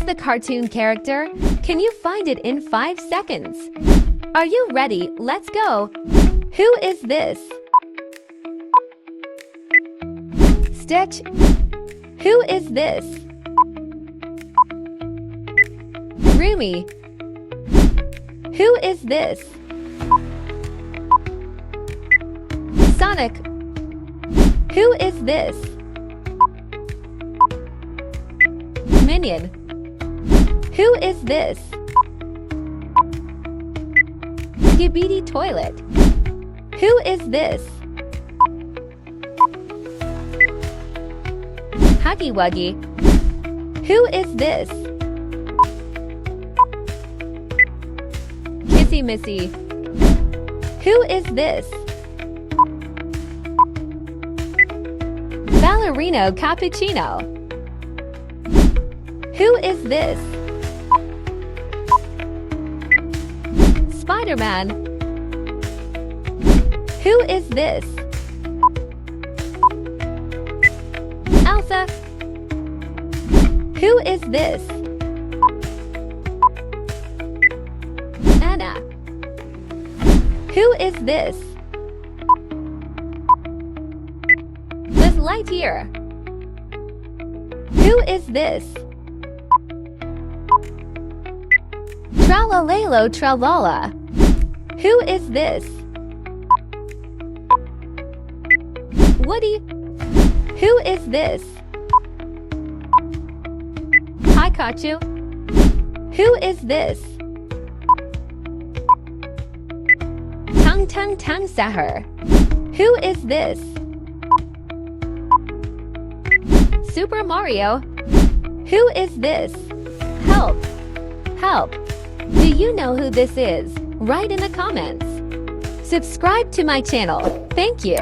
Guess the cartoon character. Can you find it in 5 seconds? Are you ready? Let's go. Who is this? Stitch. Who is this? Rumi. Who is this? Sonic. Who is this? Minion. Who is this? Skibidi Toilet. Who is this? Huggy Wuggy. Who is this? Kissy Missy. Who is this? Ballerina Cappuccino. Who is this? Spiderman. Who is this? Elsa. Who is this? Anna. Who is this? Buzz Lightyear. Who is this? Tralalelo Tralala. Who is this? Woody. Who is this? Pikachu. Who is this? Tung Tung Tung Sahur. Who is this? Super Mario. Who is this? Help! Help! Do you know who this is? Write in the comments. Subscribe to my channel. Thank you.